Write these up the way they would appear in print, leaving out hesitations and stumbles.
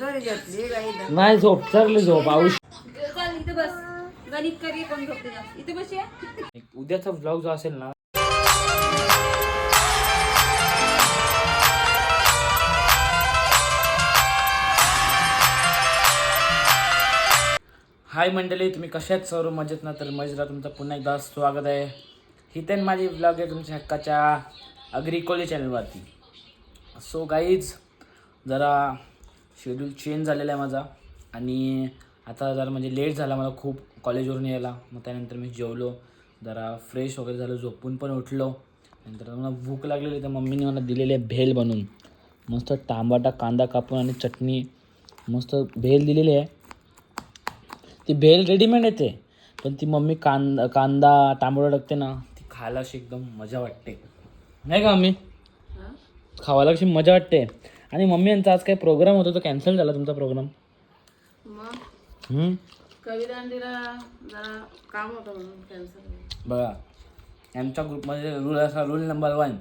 नाही झोप चरली झोप आयुष. इथे बस. गणित करी कोण झोपते इथे बस. उद्याचा व्लॉग जो असेल ना हाय मंडळी, तुम्ही कशा आहेत? सर्व मजेत ना? तर मजेत तुमचं पुन्हा एकदा स्वागत आहे. ही तर माझी व्लॉग आहे तुमच्या हक्काच्या अग्रिकोली चॅनलवरती. सो गाईज, जरा शेड्यूल चेंज झालेला आहे माझा आणि आता जरा म्हणजे लेट झाला मला खूप कॉलेजवरून यायला. मग त्यानंतर मी जेवलो, जरा फ्रेश वगैरे झालो, झोपून पण उठलो. नंतर मला भूक लागलेली तर मम्मीने मला दिलेली आहे भेल बनवून. मस्त टमाटा कांदा कापून आणि चटणी मस्त भेल दिलेली आहे. ती भेल रेडीमेड येते, पण ती मम्मी कांदा टांबोळा टाकते ना, ती खायला अशी एकदम मजा वाटते, नाही का मम्मी? खावायला अशी मजा वाटते. आणि मम्मी यांचा आज काही प्रोग्राम होता तो कॅन्सल झाला. तुमचा प्रोग्राम काम होतं म्हणून कॅन्सल. बघा, यांच्या ग्रुपमध्ये रूल असा, रूल नंबर 1,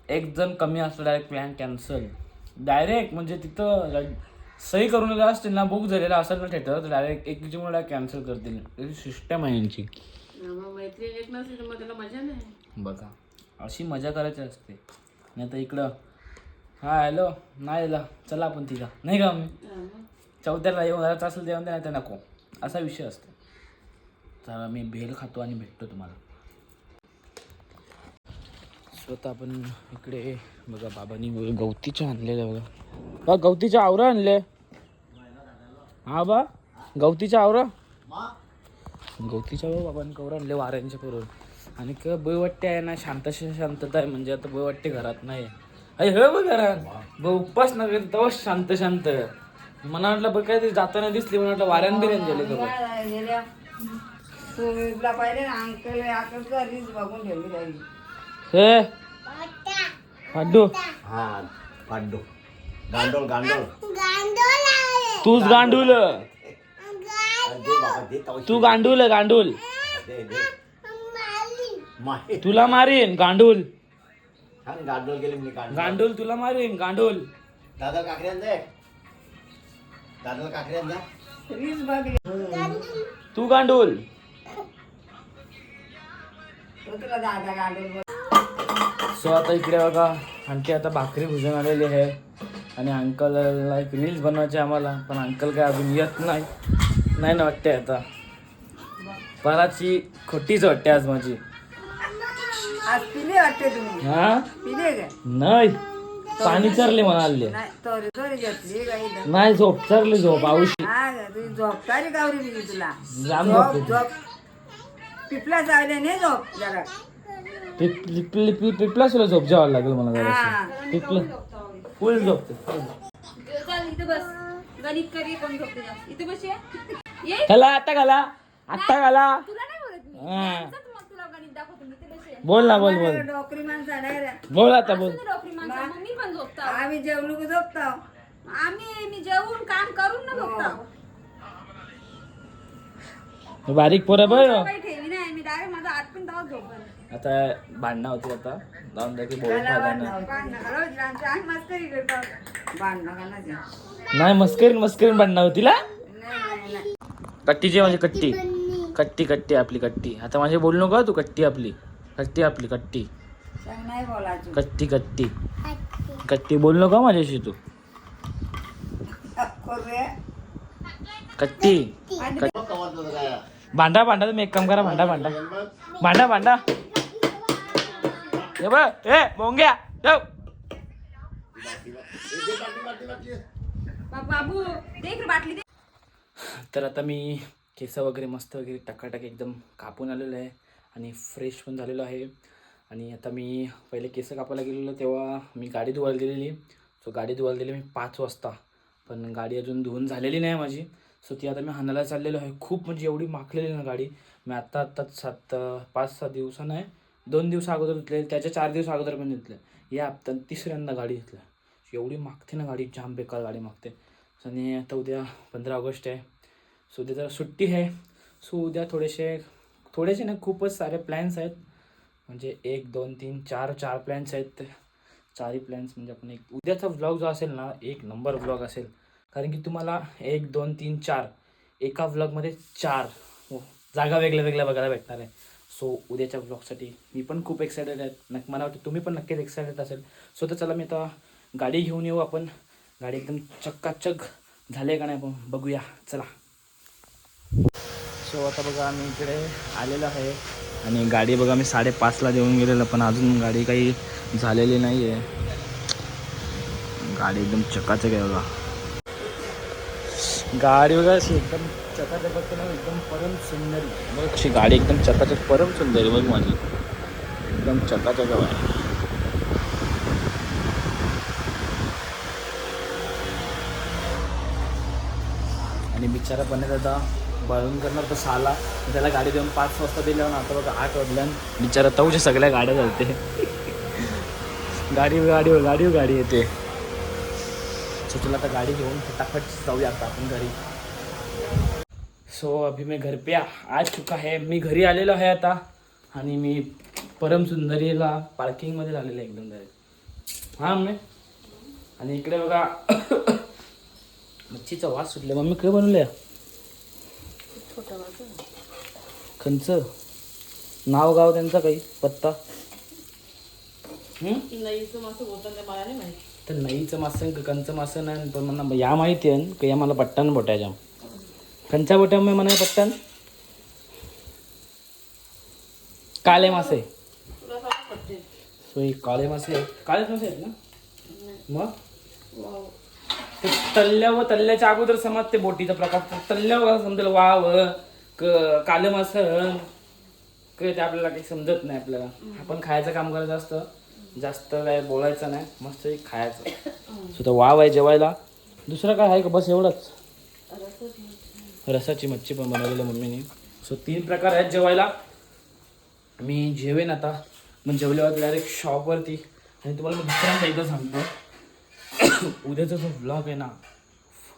एक जण कमी असतो डायरेक्ट प्लॅन कॅन्सल. डायरेक्ट म्हणजे तिथं सही करून गेला असतील ना, बुक झालेला असेल ना थिएटर, तर डायरेक्ट एकीच्यामुळे डायरेक्ट कॅन्सल करतील. सिस्टम आहे यांची. मैत्री एक नसली तर मग त्याला मजा नाही. बघा, अशी मजा करायची असते. नाही तर इकडं हा हॅलो नाही दिला, चला आपण तिघा, नाही का? मी चौथ्याला येऊन घरात असेल जेवण नाही तर नको, असा विषय असतो. तर मी भेल खातो आणि भेटतो तुम्हाला. स्वतः आपण इकडे बघा, बाबांनी गवतीच्या आणलेलं बघा. बा गवतीच्या आवरा आणले. हा बा गवतीच्या आवरा, गवतीच्या बाबांनी कवर आणले वाऱ्यांच्या करून. आणि बोयवट्टे आहे ना, शांतता आहे. म्हणजे आता बोयवट्टे घरात नाही. अरे हे बघ घरात उपास ना तेव्हा शांत शांत. मला वाटलं बघ काय ते जाताना दिसली, मला वाटलं वाऱ्यान बिर्याणी गेले का हे पाड्डू. हा पाड्डू गांडोळ गांडोळ तूच गांडूल, तू गांडूल गांडूल, तुला मारीन गांडूल. गांडोळ गेले मी गांडूल तुला मारीन गांडूल. दादा काकऱ्यान दे, दादा काकऱ्यान द्या. तू गांडूल. सो आता इकडे बघा, आणखी आता भाकरी भुजून आलेली आहे आणि अंकलला एक रील्स बनवायचे आम्हाला, पण अंकल काय अजून येत नाही ना वाटते. आता पराची खोटीच वाटते आज माझी. हा नाही, पाणी चरले म्हणाले. नाही झोप चरले झोप आयुषी. झोपतारी गावरी तुला जाम झोप. पिपला चावले नाही झोप जरा. पिपला सुद्धा झोप जेवायला लागेल मला जरा. पिपला फुल झोपते. इथे बस. गणित करी कोण झोपते इथे बस. घाला आता घाला, आता घाला. तुला नाही बोलत मी. तुला गणित दाखवतो मी. इथे बस. बोल ना, बोल बोल डोकरी माणसा नाही रे. बोल आता बोल. डोकरी माणसा मग मी पण झोपतो. आम्ही जेवलो की झोपतो. मी जेवून काम करून ना झोपतो. बारीक पोरं बघ. काही ठेवी नाही मी. डायरेक्ट माझा आठ पण तेव्हा झोपल. आता भांडणं होती, आता जाऊन द्या की बोलून फायदा मस्करी करतो. नाही. मस्करीन भांडणं होती ला. कट्टीची माझी कट्टी कट्टी कट्टी आपली कट्टी. आता माझे बोलू नका तू. कट्टी आपली कट्टी आपली कट्टी नाही बोलायचं. कट्टी कट्टी कट्टी बोलू नका माझ्याशी तू. कट्टी भांडा तुम्ही एक काम करा. भांडा हे बघ. ए मोंग्या ठेव. बाबू देख बाटली दे. तर आता मी केस वगैरे मस्त वगैरे टकाटक एकदम कापून आलेलं आहे आणि फ्रेश पण झालेलो आहे. आणि आता मी पहिले केस कापायला गेलेलो तेव्हा मी गाडी धुवायला दिलेली. सो गाडी धुवायला दिली मी 5 वाजता, पण गाडी अजून धुवून झालेली नाही माझी. सो ती आता मी हाणायला चाललेलो आहे. खूप म्हणजे एवढी माखलेली ना गाडी. मी आत्ताच 5-6 दिवस नाही, 2 दिवस अगोदर धुतले, त्याच्या 4 दिवस अगोदर पण धुतले. या हप्त्यात 3ऱ्यांदा गाडी घेतलं. एवढी मागते ना गाडी, जाम बेकार गाडी मागते. आणि आता उद्या 15 ऑगस्ट आहे. सो उद्या जरा सुट्टी आहे. सो उद्या थोडेसे नाही, खूपच सारे प्लॅन्स आहेत. म्हणजे 1 2 3 4 प्लॅन्स आहेत. 4ही प्लॅन्स म्हणजे आपण एक उद्याचा व्लॉग जो असेल ना, एक नंबर व्लॉग असेल. कारण की तुम्हाला 1 2 3 4 एका व्लॉगमध्ये 4 जागा वेगळ्या वेगळ्या बघायला भेटणार आहे. सो उद्याच्या व्लॉगसाठी मी पण खूप एक्सायटेड आहे. मला वाटतं तुम्ही पण नक्कीच एक्सायटेड असेल. सो तर चला मी आता गाडी घेऊन येऊ. आपण गाडी एकदम चक्काचक झाले का नाही आपण बघूया चला. सो आता बघा आम्ही इकडे आलेलो आहे आणि गाडी बघा मी 5:30ला देऊन गेलेलं पण अजून गाडी काही झालेली नाही आहे. गाडी एकदम चकाचक आहे बघा. गाडी बघा अशी एकदम चकाचक बघते ना एकदम परम सुंदरी बघ अशी गाडी एकदम चकाचक परम सुंदरी बघ माझी एकदम चकाचक आहे. आणि बिचारा पण आता बळून करणार तर 6ला त्याला गाडी देऊन 5 वाजता दिल्यावर आता बघा 8 वाजल्यान बिचारा तवच्या सगळ्या गाड्या चालते. गाडी येते. सो तुला आता गाडी घेऊन फटाफट जाऊया आता आपण घरी. सो अभी मैं घर पे आ चुका है. मी घरी आलेलो आहे आता आणि मी परम सुंदरीला पार्किंगमध्ये आलेलं आहे एकदम डायरेक्ट. हां मम्मी. आणि इकडे बघा मच्छीचा वास सुटले. मम्मी काय बनवलं खंच नाव गाव त्यांचा काही पत्ता तर नईचं मासं कंचं मासं नाही पण मला या माहिती आहे का या मला पट्टन बोटायच्या कंचा बोट्या मी म्हणा पट्टन काळे मासे. सो हे काळे मासे आहेत. काळेच मासे आहेत ना. मग ते तल्ल्याच्या अगोदर समज ते बोटीचा प्रकार तल्ल्यावर समजेल वाव कालं मासं ते आपल्याला काही समजत नाही. आपल्याला आपण खायचं काम करायचं असतं. जास्त काय बोलायचं नाही मस्त खायचं. सो तर वाव आहे जेवायला. दुसरं काय आहे का बस एवढंच. रसाची मच्छी पण बनवलेली मम्मीने. सो 3 प्रकार आहेत जेवायला. मी जेवेन आता मग जेवल्यावर डायरेक्ट शॉपवरती. आणि तुम्हाला मी दुसऱ्यांदा एकदा सांगतो उद्याचा जो व्लॉग आहे ना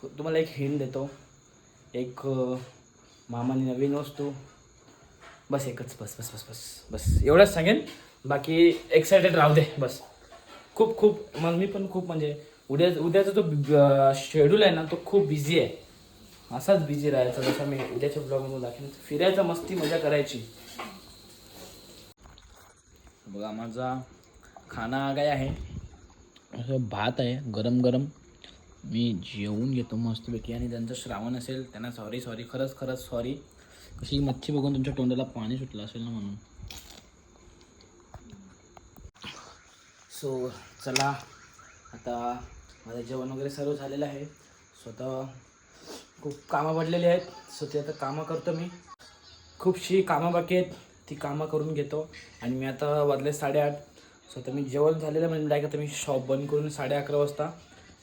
तुम्हाला एक हिंट देतो. एक मामाने नवीन वस्तू बस एकच बस बस बस बस बस एवढंच सांगेन. बाकी एक्सायटेड राहू दे बस. खूप मग मी पण खूप म्हणजे उद्याचा जो शेड्यूल आहे ना तो खूप बिझी आहे. असाच बिझी राहायचा जसं मी उद्याच्या ब्लॉगमध्ये दाखवेन. फिरायचा मस्ती मजा करायची. बघा माझा खाना काय आहे असं भात आहे गरम गरम. मी जेवून घेतो मस्तपैकी. आणि ज्यांचं श्रावण असेल त्यांना सॉरी खरंच सॉरी. कशी मच्छी बघून तुमच्या तोंडाला पाणी सुटलं असेल ना म्हणून. सो चला आता माझं जेवण वगैरे सर्व झालेलं आहे. स्वतः खूप कामं पडलेली आहेत. सो ते आता कामं करतो मी. खूपशी कामं बाकी आहेत ती कामं करून घेतो. आणि मी आता वाजले 8:30. सो आता मी जेवण झालेलं म्हणजे डायरेक्ट आता मी शॉप बंद करून 11:30 वाजता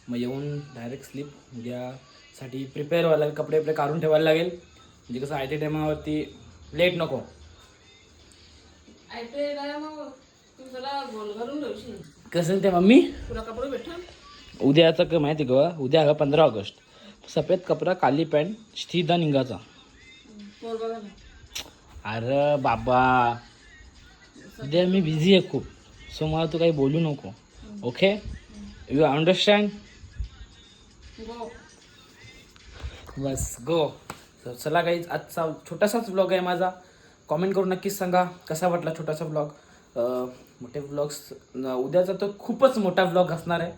मग येऊन डायरेक्ट स्लीप. उद्यासाठी प्रिपेअर व्हायला लागेल. कपडे काढून ठेवायला लागेल म्हणजे कसं IT टायमावरती लेट नको. कसं ते मम्मी उद्याचं का माहिती का उद्या आहे 15 ऑगस्ट. सफेद कपडा काली पॅन्ट सीधा निघायचा. अरे बाबा उद्या मी बिझी आहे खूप. सो मला तू काही बोलू नको. Okay you understand. बस गो. चला काही आजचा छोटासाच व्लॉग आहे माझा. कॉमेंट करून नक्कीच सांगा कसा वाटला छोटासा व्लॉग. मोठे व्लॉग्स उद्याचा तो खूपच मोठा व्लॉग असणार आहे.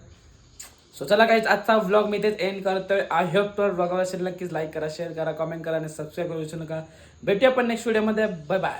सो चला काहीच आजचा व्लॉग मी इथेच एंड करतोय. आय होप तर व्लॉग असेल नक्कीच लाईक करा शेअर करा कॉमेंट करा आणि सबस्क्राईब करू विसरू नका. भेटूया पण नेक्स्ट व्हिडिओमध्ये. Bye bye.